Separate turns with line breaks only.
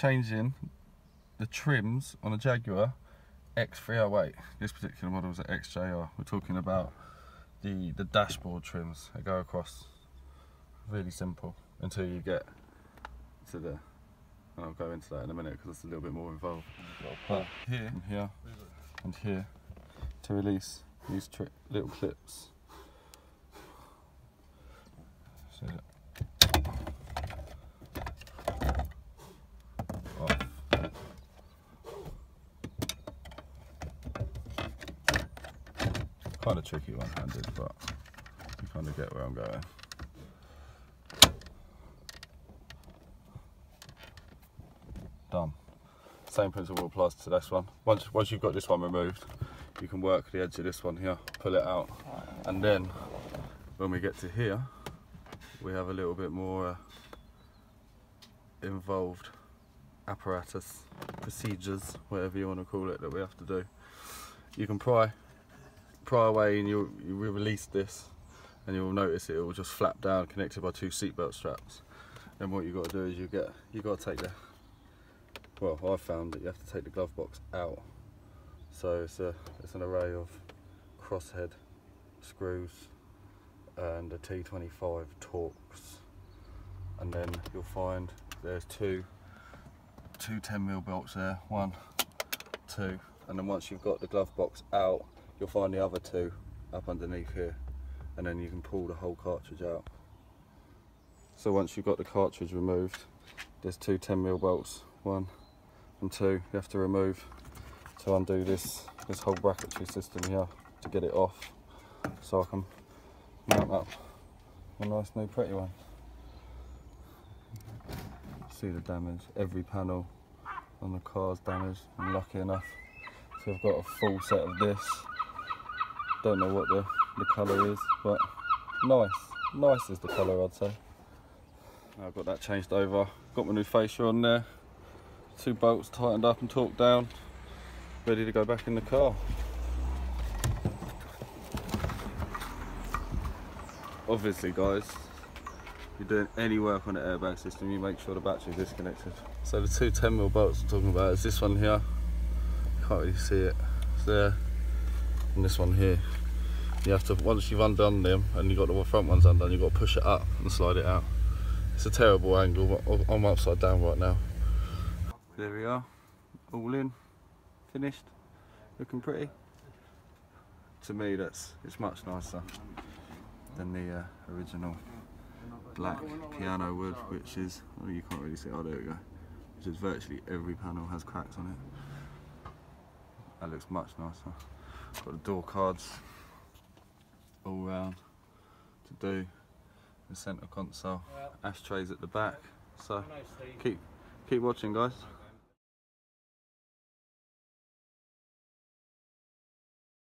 changing the trims on a Jaguar X308. This particular model is an XJR. We're talking about the dashboard trims that go across. Really simple until you get to the, and I'll go into that in a minute because it's a little bit more involved. But here and here and here to release these little clips. So off. Kind of tricky one-handed, but you kind of get where I'm going. Done. Same principle applies to this one. Once you've got this one removed, you can work the edge of this one here, pull it out, and then when we get to here, we have a little bit more involved apparatus, procedures, whatever you want to call it, that we have to do. You can pry away and you release this, and you'll notice it will just flap down, connected by 2 seatbelt straps. Then what you've got to do is you got to take the, well, I found that you have to take the glove box out. So it's an array of crosshead screws and a T25 Torx, and then you'll find there's two 10mm bolts there, 1, 2, and then once you've got the glove box out, you'll find the other 2 up underneath here, and then you can pull the whole cartridge out. So once you've got the cartridge removed, there's 2 10mm bolts, 1 and 2 you have to remove to undo this whole bracketry system here to get it off, so I can mount up a nice new pretty one. See the damage, every panel on the car's damaged. I'm lucky enough to have got a full set of this. Don't know what the colour is, but nice is the colour, I'd say. I've got that changed over, got my new fascia on there, 2 bolts tightened up and torqued down, ready to go back in the car. Obviously guys, if you're doing any work on the airbag system, you make sure the battery's disconnected. So the 2 10mm bolts I'm talking about is this one here, you can't really see it, it's there, and this one here. You have to, once you've undone them and you've got the front ones undone, you've got to push it up and slide it out. It's a terrible angle, but I'm upside down right now. There we are, all in, finished, looking pretty. To me it's much nicer than the original black piano wood, which is, well, you can't really see, oh there we go, which is virtually every panel has cracks on it. That looks much nicer. Got the door cards all round to do, the centre console, ashtrays at the back, so keep watching guys.